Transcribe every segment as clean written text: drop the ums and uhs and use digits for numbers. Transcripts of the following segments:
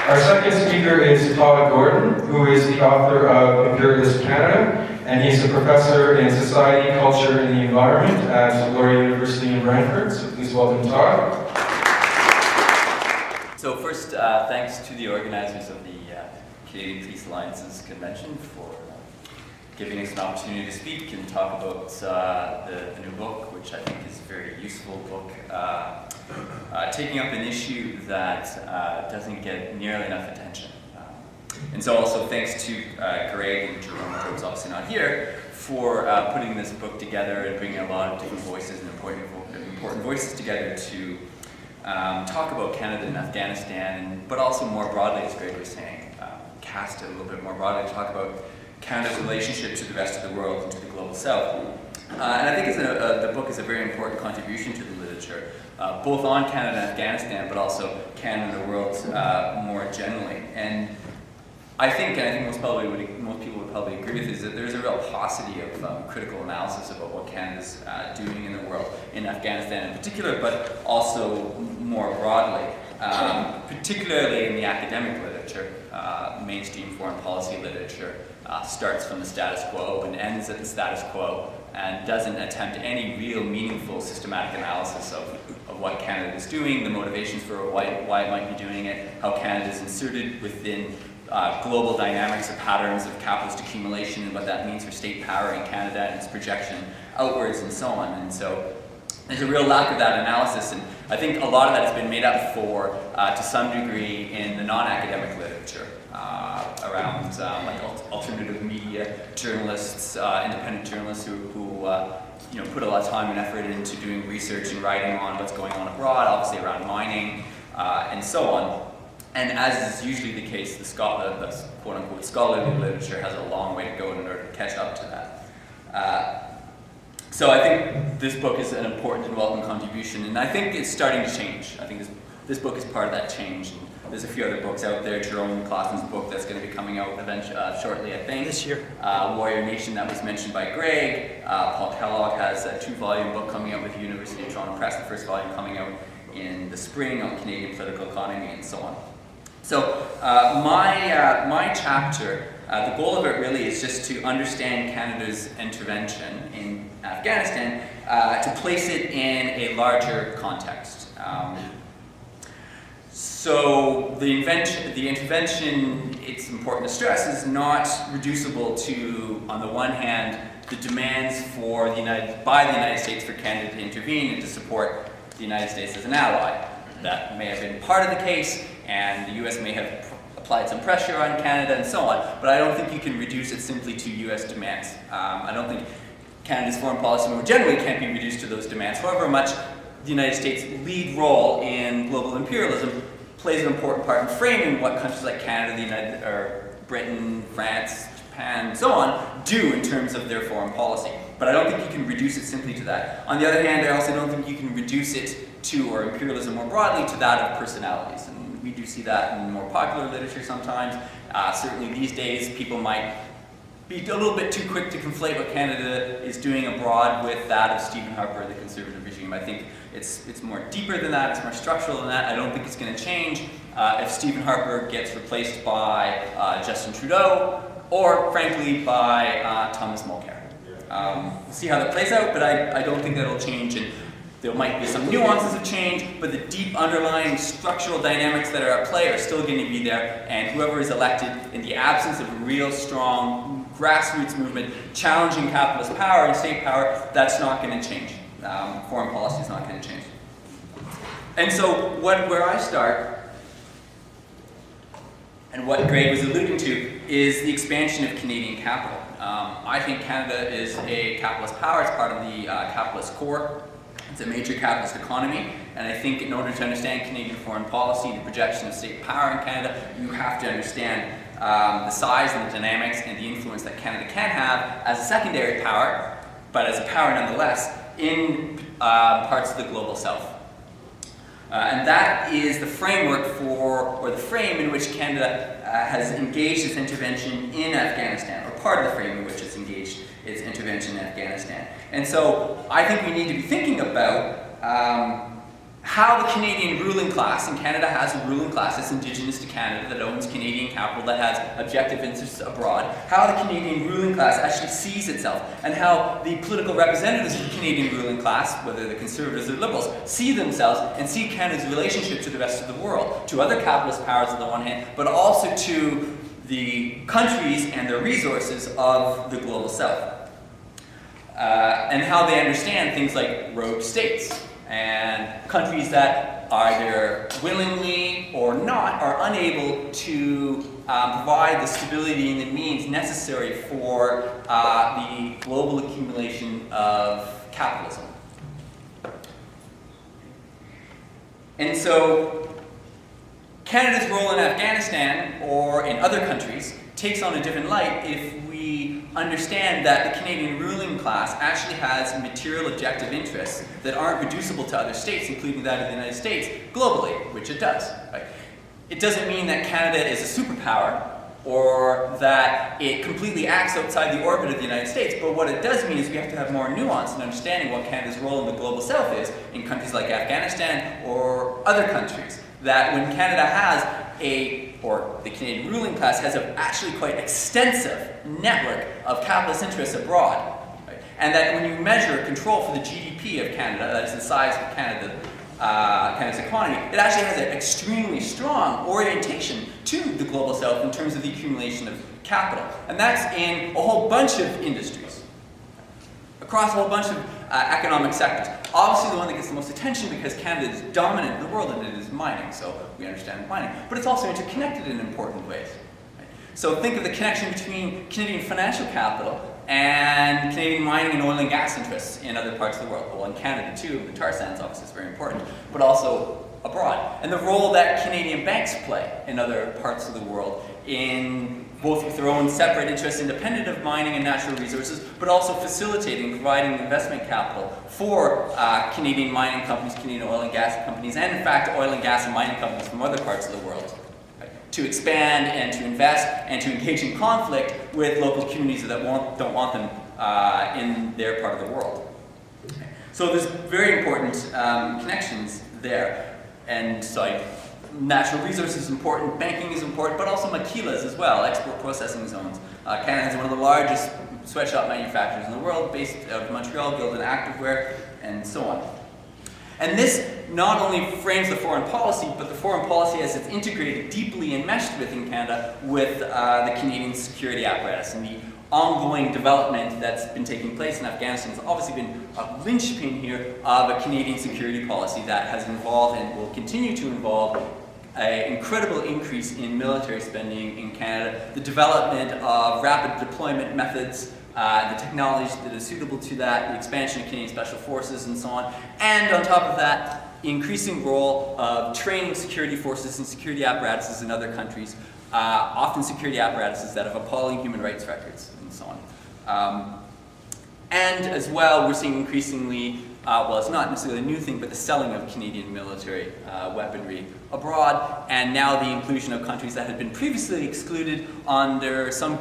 Our second speaker is Todd Gordon, who is the author of Imperialist Canada, and he's a professor in Society, Culture, and the Environment at Laurier University in Brantford. So please welcome Todd. So first, thanks to the organizers of the Canadian Peace Alliance's convention for giving us an opportunity to speak and talk about the new book, which I think is a very useful book, taking up an issue that doesn't get nearly enough attention. And so also thanks to Greg and Jerome, who's obviously not here, for putting this book together and bringing a lot of different voices and important voices together to talk about Canada and Afghanistan, but also more broadly, as Greg was saying, cast it a little bit more broadly to talk about Canada's relationship to the rest of the world and to the global south. And I think the book is a very important contribution to the literature, both on Canada and Afghanistan, but also Canada and the world more generally. And I think most people would probably agree with, is that there's a real paucity of critical analysis about what Canada's doing in the world, in Afghanistan in particular, but also more broadly, particularly in the academic literature. Mainstream foreign policy literature starts from the status quo and ends at the status quo and doesn't attempt any real meaningful systematic analysis of what Canada is doing, the motivations for why it might be doing it, how Canada is inserted within global dynamics of patterns of capitalist accumulation and what that means for state power in Canada and its projection outwards and so on. And so there's a real lack of that analysis, and I think a lot of that has been made up for to some degree in the non-academic literature around like alternative media journalists, independent journalists who put a lot of time and effort into doing research and writing on what's going on abroad, obviously around mining and so on. And as is usually the case, the quote-unquote scholarly literature has a long way to go in order to catch up to that. So I think this book is an important and welcome contribution, and I think it's starting to change. I think this book is part of that change. And there's a few other books out there. Jerome Clausen's book that's going to be coming out shortly, I think. This year. Warrior Nation, that was mentioned by Greg. Paul Kellogg has a 2-volume book coming out with the University of Toronto Press, the first volume coming out in the spring on Canadian political economy and so on. So my chapter, the goal of it really is just to understand Canada's intervention in Afghanistan, to place it in a larger context. So the intervention, it's important to stress, is not reducible to, on the one hand, the demands by the United States for Canada to intervene and to support the United States as an ally. That may have been part of the case, and the US may have applied some pressure on Canada and so on, but I don't think you can reduce it simply to US demands. I don't think Canada's foreign policy more generally can't be reduced to those demands, however much the United States' lead role in global imperialism plays an important part in framing what countries like Canada, Britain, France, Japan, and so on do in terms of their foreign policy. But I don't think you can reduce it simply to that. On the other hand, I also don't think you can reduce it to, or imperialism more broadly, to that of personalities. And we do see that in more popular literature sometimes. Certainly these days, people might be a little bit too quick to conflate what Canada is doing abroad with that of Stephen Harper, the conservative regime. I think it's more deeper than that, it's more structural than that. I don't think it's going to change if Stephen Harper gets replaced by Justin Trudeau, or frankly by Thomas Mulcair. We'll see how that plays out, but I don't think that'll change. And there might be some nuances of change, but the deep underlying structural dynamics that are at play are still going to be there, and whoever is elected, in the absence of a real strong grassroots movement challenging capitalist power and state power, that's not going to change. Foreign policy is not going to change. And so where I start, and what Greg was alluding to, is the expansion of Canadian capital. I think Canada is a capitalist power. It's part of the capitalist core. It's a major capitalist economy, and I think in order to understand Canadian foreign policy, the projection of state power in Canada, you have to understand the size and the dynamics and the influence that Canada can have as a secondary power, but as a power nonetheless, in parts of the global south. And that is the framework or the frame in which Canada has engaged its intervention in Afghanistan, or part of the frame in which it's engaged its intervention in Afghanistan. And so I think we need to be thinking about how the Canadian ruling class, and Canada has a ruling class that's indigenous to Canada, that owns Canadian capital, that has objective interests abroad, how the Canadian ruling class actually sees itself, and how the political representatives of the Canadian ruling class, whether the Conservatives or Liberals, see themselves and see Canada's relationship to the rest of the world, to other capitalist powers on the one hand, but also to the countries and their resources of the global south. And how they understand things like rogue states, and countries that either willingly or not are unable to provide the stability and the means necessary for the global accumulation of capitalism. And so Canada's role in Afghanistan or in other countries takes on a different light if we understand that the Canadian ruling class actually has material objective interests that aren't reducible to other states, including that of the United States, globally, which it does. Right? It doesn't mean that Canada is a superpower or that it completely acts outside the orbit of the United States, but what it does mean is we have to have more nuance in understanding what Canada's role in the global south is in countries like Afghanistan or other countries. That when Canada has or the Canadian ruling class has an actually quite extensive network of capitalist interests abroad. Right? And that when you measure control for the GDP of Canada, that is the size of Canada's economy, it actually has an extremely strong orientation to the global south in terms of the accumulation of capital. And that's in a whole bunch of industries, across a whole bunch of economic sectors. Obviously the one that gets the most attention because Canada is dominant in the world and it is mining, so we understand mining. But it's also interconnected in important ways. Right? So think of the connection between Canadian financial capital and Canadian mining and oil and gas interests in other parts of the world. Well, in Canada too, the tar sands obviously is very important, but also abroad. And the role that Canadian banks play in other parts of the world in both with their own separate interests independent of mining and natural resources, but also facilitating, providing investment capital for Canadian mining companies, Canadian oil and gas companies, and in fact oil and gas and mining companies from other parts of the world, right, to expand and to invest and to engage in conflict with local communities that don't want them in their part of the world. So there's very important connections there. And so natural resources is important, banking is important, but also maquilas as well, export processing zones. Canada has one of the largest sweatshop manufacturers in the world, based out of Montreal, Gildan Activewear, and so on. And this not only frames the foreign policy, but the foreign policy as it's integrated deeply and meshed within Canada with the Canadian security apparatus. And the ongoing development that's been taking place in Afghanistan has obviously been a linchpin here of a Canadian security policy that has involved and will continue to involve an incredible increase in military spending in Canada, the development of rapid deployment methods, the technologies that are suitable to that, the expansion of Canadian Special Forces and so on, and on top of that, increasing role of training security forces and security apparatuses in other countries, often security apparatuses that have appalling human rights records and so on. And as well, we're seeing increasingly, well, it's not necessarily a new thing, but the selling of Canadian military weaponry abroad, and now the inclusion of countries that had been previously excluded under some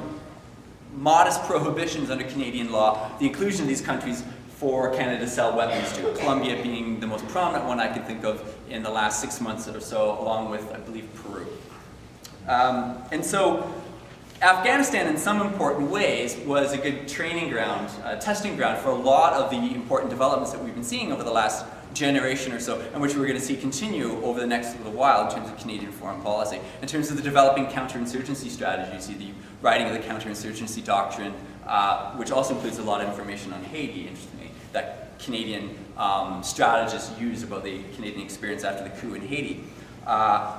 modest prohibitions under Canadian law, the inclusion of these countries for Canada to sell weapons to, Colombia being the most prominent one I can think of in the last 6 months or so, along with, I believe, Peru. And so Afghanistan, in some important ways, was a good training ground, testing ground for a lot of the important developments that we've been seeing over the last generation or so, and which we're going to see continue over the next little while in terms of Canadian foreign policy. In terms of the developing counterinsurgency strategy, you see the writing of the counterinsurgency doctrine, which also includes a lot of information on Haiti, interestingly, that Canadian strategists used about the Canadian experience after the coup in Haiti.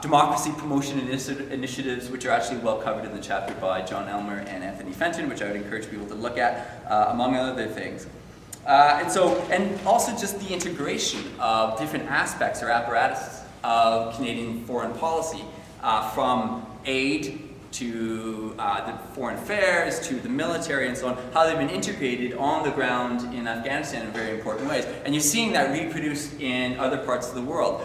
Democracy promotion initiatives, which are actually well covered in the chapter by John Elmer and Anthony Fenton, which I would encourage people to look at, among other things. And also just the integration of different aspects or apparatuses of Canadian foreign policy, from aid to the foreign affairs, to the military and so on, how they've been integrated on the ground in Afghanistan in very important ways. And you're seeing that reproduced in other parts of the world.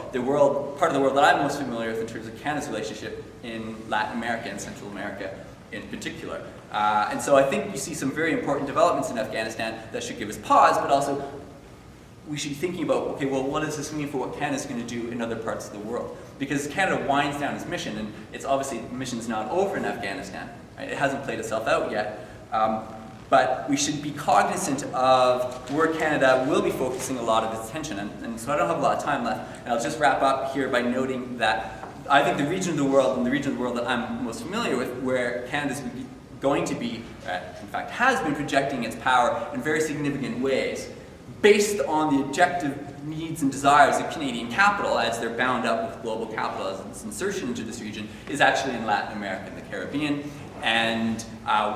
Part of the world that I'm most familiar with in terms of Canada's relationship in Latin America and Central America in particular. And so I think you see some very important developments in Afghanistan that should give us pause, but also we should be thinking about, okay, well, what does this mean for what Canada's going to do in other parts of the world? Because Canada winds down its mission, and it's obviously, the mission's not over in Afghanistan. Right? It hasn't played itself out yet. But we should be cognizant of where Canada will be focusing a lot of its attention. And so I don't have a lot of time left. And I'll just wrap up here by noting that I think the region of the world, and the region of the world that I'm most familiar with, where Canada's going to be, in fact, has been projecting its power in very significant ways, based on the objective needs and desires of Canadian capital as they're bound up with global capital as its insertion into this region, is actually in Latin America and the Caribbean. And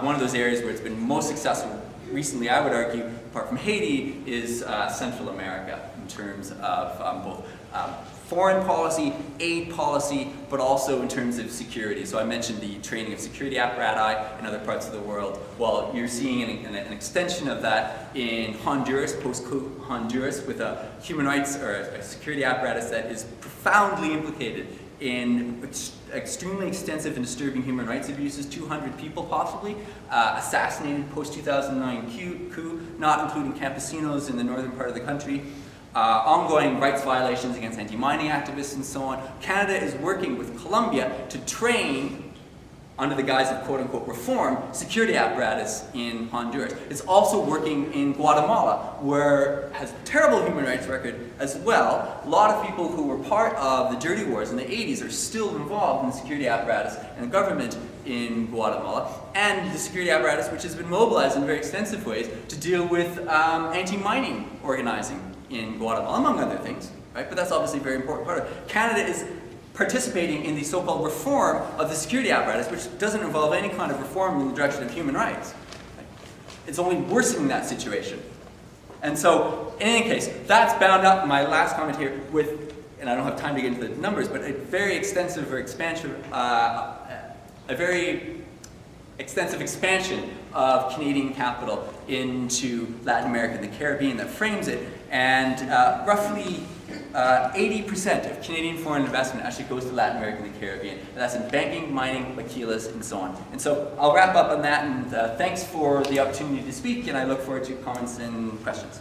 one of those areas where it's been most successful recently, I would argue, apart from Haiti, is Central America in terms of both foreign policy, aid policy, but also in terms of security. So I mentioned the training of security apparatus in other parts of the world. Well, you're seeing an extension of that in Honduras, post-coup Honduras, with a human rights or a security apparatus that is profoundly implicated in extremely extensive and disturbing human rights abuses, 200 people possibly, assassinated post-2009 coup, not including campesinos in the northern part of the country, ongoing rights violations against anti-mining activists and so on. Canada is working with Colombia to train, under the guise of quote-unquote reform, security apparatus in Honduras. It's also working in Guatemala, where it has a terrible human rights record as well. A lot of people who were part of the dirty wars in the 80s are still involved in the security apparatus and the government in Guatemala, and the security apparatus which has been mobilized in very extensive ways to deal with anti-mining organizing in Guatemala, among other things, right? But that's obviously a very important part of it. Canada is participating in the so-called reform of the security apparatus, which doesn't involve any kind of reform in the direction of human rights. It's only worsening that situation. And so, in any case, that's bound up, my last comment here, with, and I don't have time to get into the numbers, but a very extensive or expansion, a very extensive expansion of Canadian capital into Latin America and the Caribbean that frames it, and roughly 80% of Canadian foreign investment actually goes to Latin America and the Caribbean. And that's in banking, mining, maquilas, and so on. And so I'll wrap up on that, and thanks for the opportunity to speak, and I look forward to comments and questions.